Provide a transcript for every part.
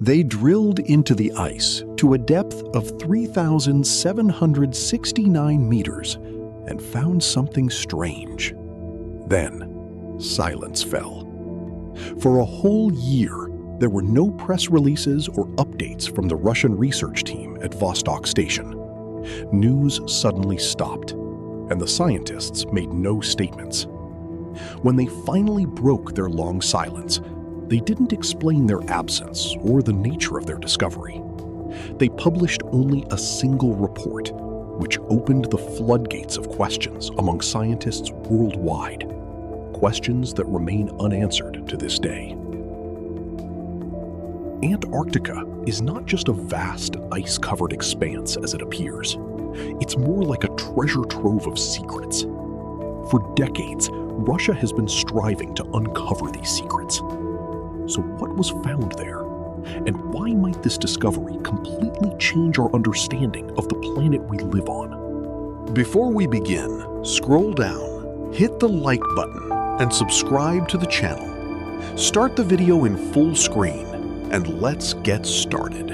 They drilled into the ice to a depth of 3,769 meters and found something strange. Then, silence fell. For a whole year, there were no press releases or updates from the Russian research team at Vostok Station. News suddenly stopped, and the scientists made no statements. When they finally broke their long silence, they didn't explain their absence or the nature of their discovery. They published only a single report, which opened the floodgates of questions among scientists worldwide, questions that remain unanswered to this day. Antarctica is not just a vast ice-covered expanse as it appears. It's more like a treasure trove of secrets. For decades, Russia has been striving to uncover these secrets. So what was found there? And why might this discovery completely change our understanding of the planet we live on? Before we begin, scroll down, hit the like button, and subscribe to the channel. Start the video in full screen, and let's get started.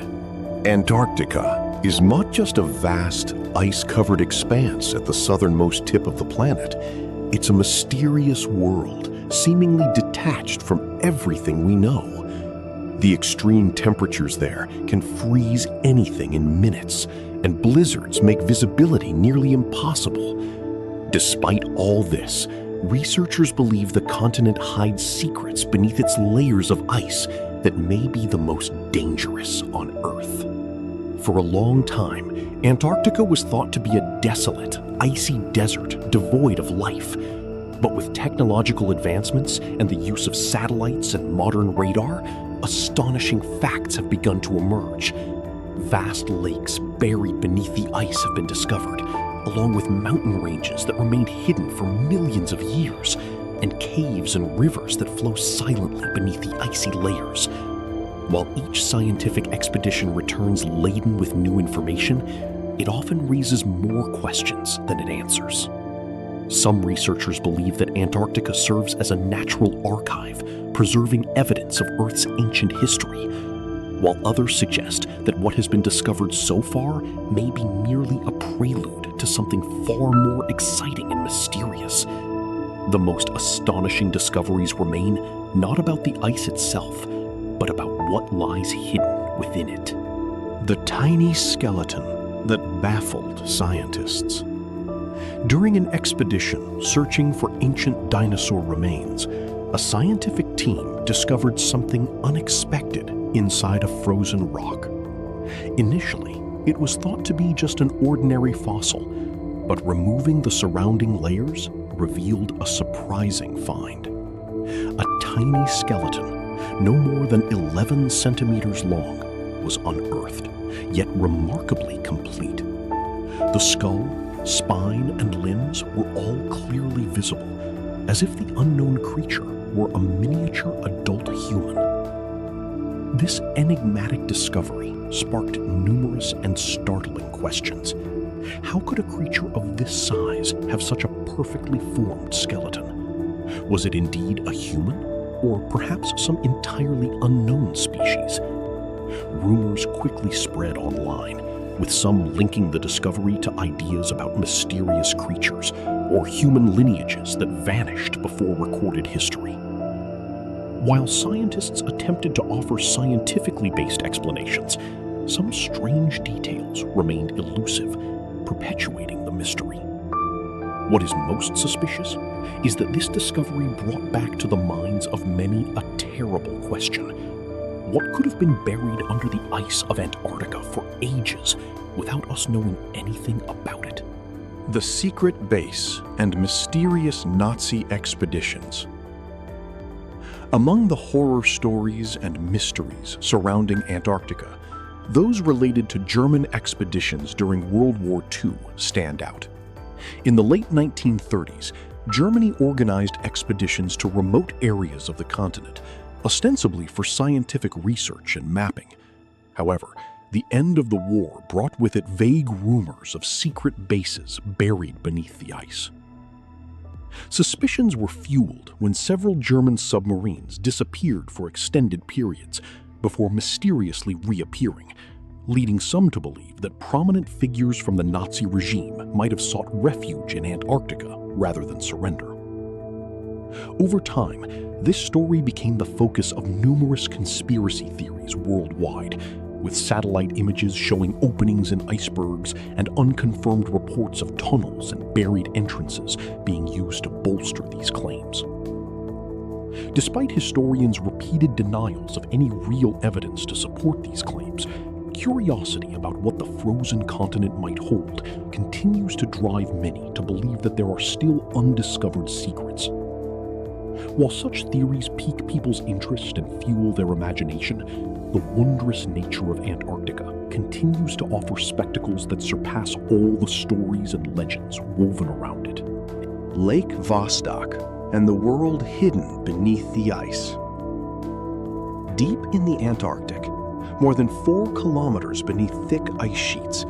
Antarctica is not just a vast, ice-covered expanse at the southernmost tip of the planet. It's a mysterious world, seemingly detached from everything we know. The extreme temperatures there can freeze anything in minutes, and blizzards make visibility nearly impossible. Despite all this, researchers believe the continent hides secrets beneath its layers of ice that may be the most dangerous on Earth. For a long time, Antarctica was thought to be a desolate, icy desert devoid of life. But with technological advancements and the use of satellites and modern radar, astonishing facts have begun to emerge. Vast lakes buried beneath the ice have been discovered, along with mountain ranges that remained hidden for millions of years, and caves and rivers that flow silently beneath the icy layers. While each scientific expedition returns laden with new information, it often raises more questions than it answers. Some researchers believe that Antarctica serves as a natural archive, preserving evidence of Earth's ancient history, while others suggest that what has been discovered so far may be merely a prelude to something far more exciting and mysterious. The most astonishing discoveries remain not about the ice itself, but about what lies hidden within it. The tiny skeleton that baffled scientists. During an expedition searching for ancient dinosaur remains, a scientific team discovered something unexpected inside a frozen rock. Initially, it was thought to be just an ordinary fossil, but removing the surrounding layers revealed a surprising find. A tiny skeleton, no more than 11 centimeters long, was unearthed, yet remarkably complete. The skull, spine, and limbs were all clearly visible, as if the unknown creature were a miniature adult human. This enigmatic discovery sparked numerous and startling questions. How could a creature of this size have such a perfectly formed skeleton? Was it indeed a human, or perhaps some entirely unknown species? Rumors quickly spread online, with some linking the discovery to ideas about mysterious creatures or human lineages that vanished before recorded history. While scientists attempted to offer scientifically based explanations, some strange details remained elusive, perpetuating the mystery. What is most suspicious is that this discovery brought back to the minds of many a terrible question. What could have been buried under the ice of Antarctica for ages without us knowing anything about it? The secret base and mysterious Nazi expeditions. Among the horror stories and mysteries surrounding Antarctica, those related to German expeditions during World War II stand out. In the late 1930s, Germany organized expeditions to remote areas of the continent, ostensibly for scientific research and mapping. However, the end of the war brought with it vague rumors of secret bases buried beneath the ice. Suspicions were fueled when several German submarines disappeared for extended periods, before mysteriously reappearing, leading some to believe that prominent figures from the Nazi regime might have sought refuge in Antarctica rather than surrender. Over time, this story became the focus of numerous conspiracy theories worldwide, with satellite images showing openings in icebergs and unconfirmed reports of tunnels and buried entrances being used to bolster these claims. Despite historians' repeated denials of any real evidence to support these claims, curiosity about what the frozen continent might hold continues to drive many to believe that there are still undiscovered secrets. While such theories pique people's interest and fuel their imagination, the wondrous nature of Antarctica continues to offer spectacles that surpass all the stories and legends woven around it. Lake Vostok and the world hidden beneath the ice. Deep in the Antarctic, more than 4 kilometers beneath thick ice sheets,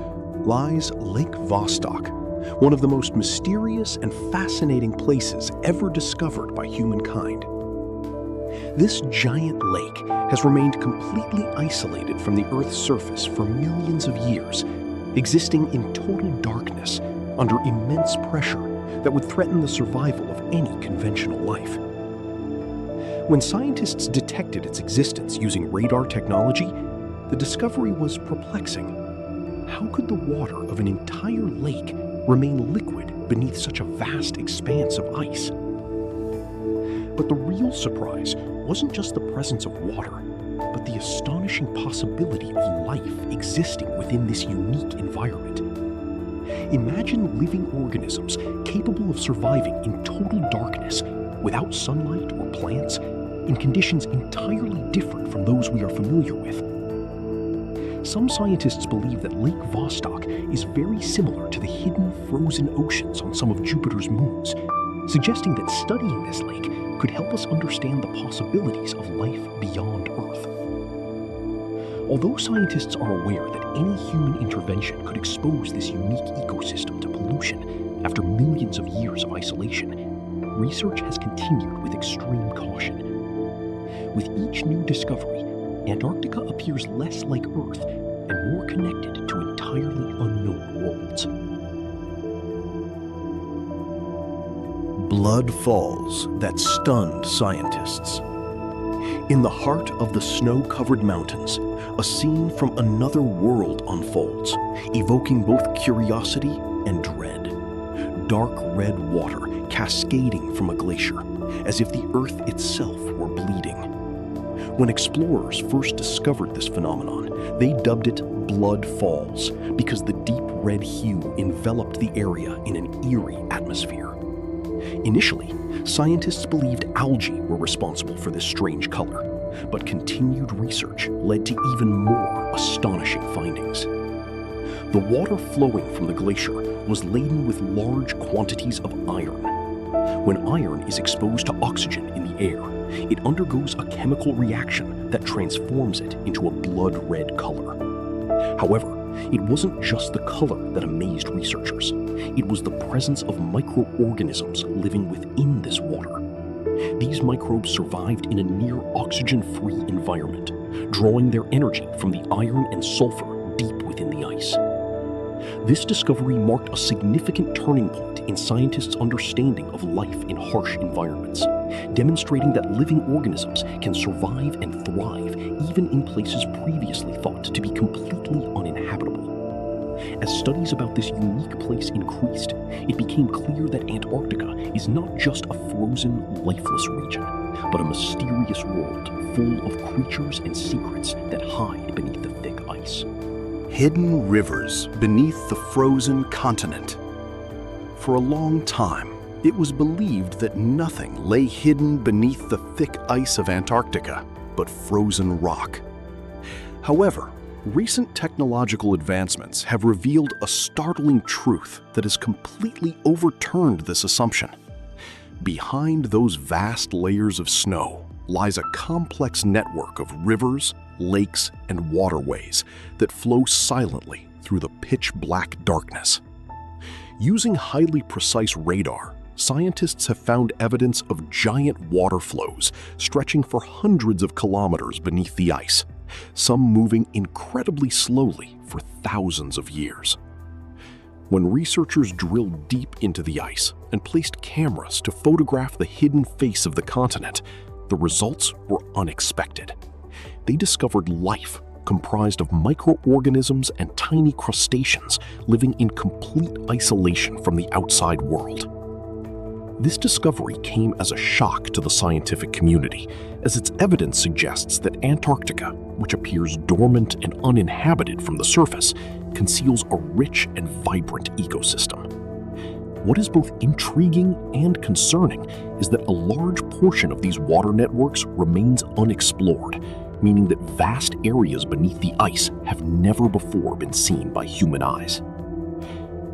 lies Lake Vostok, one of the most mysterious and fascinating places ever discovered by humankind. This giant lake has remained completely isolated from the Earth's surface for millions of years, existing in total darkness under immense pressure that would threaten the survival of any conventional life. When scientists detected its existence using radar technology, the discovery was perplexing. How could the water of an entire lake remain liquid beneath such a vast expanse of ice? But the real surprise wasn't just the presence of water, but the astonishing possibility of life existing within this unique environment. Imagine living organisms capable of surviving in total darkness, without sunlight or plants, in conditions entirely different from those we are familiar with. Some scientists believe that Lake Vostok is very similar to the hidden frozen oceans on some of Jupiter's moons, suggesting that studying this lake could help us understand the possibilities of life beyond Earth. Although scientists are aware that any human intervention could expose this unique ecosystem to pollution after millions of years of isolation, research has continued with extreme caution. With each new discovery, Antarctica appears less like Earth and more connected to entirely unknown worlds. Blood falls that stunned scientists. In the heart of the snow-covered mountains, a scene from another world unfolds, evoking both curiosity and dread. Dark red water cascading from a glacier, as if the Earth itself were bleeding. When explorers first discovered this phenomenon, they dubbed it Blood Falls because the deep red hue enveloped the area in an eerie atmosphere. Initially, scientists believed algae were responsible for this strange color, but continued research led to even more astonishing findings. The water flowing from the glacier was laden with large quantities of iron. When iron is exposed to oxygen in the air, it undergoes a chemical reaction that transforms it into a blood red color. However, it wasn't just the color that amazed researchers. It was the presence of microorganisms living within this water. These microbes survived in a near oxygen-free environment, drawing their energy from the iron and sulfur deep within the ice. This discovery marked a significant turning point in scientists' understanding of life in harsh environments, demonstrating that living organisms can survive and thrive even in places previously thought to be completely uninhabitable. As studies about this unique place increased, it became clear that Antarctica is not just a frozen, lifeless region, but a mysterious world full of creatures and secrets that hide beneath the thick ice. Hidden rivers beneath the frozen continent. For a long time, it was believed that nothing lay hidden beneath the thick ice of Antarctica but frozen rock. However, recent technological advancements have revealed a startling truth that has completely overturned this assumption. Behind those vast layers of snow lies a complex network of rivers, lakes, and waterways that flow silently through the pitch-black darkness. Using highly precise radar, scientists have found evidence of giant water flows stretching for hundreds of kilometers beneath the ice, some moving incredibly slowly for thousands of years. When researchers drilled deep into the ice and placed cameras to photograph the hidden face of the continent, the results were unexpected. They discovered life comprised of microorganisms and tiny crustaceans living in complete isolation from the outside world. This discovery came as a shock to the scientific community, as its evidence suggests that Antarctica, which appears dormant and uninhabited from the surface, conceals a rich and vibrant ecosystem. What is both intriguing and concerning is that a large portion of these water networks remains unexplored, meaning that vast areas beneath the ice have never before been seen by human eyes.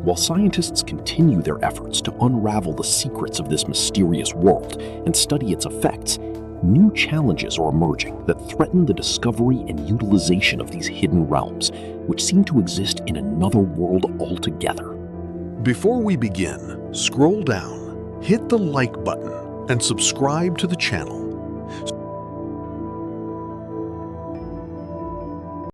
While scientists continue their efforts to unravel the secrets of this mysterious world and study its effects, new challenges are emerging that threaten the discovery and utilization of these hidden realms, which seem to exist in another world altogether. Before we begin, scroll down, hit the like button, and subscribe to the channel.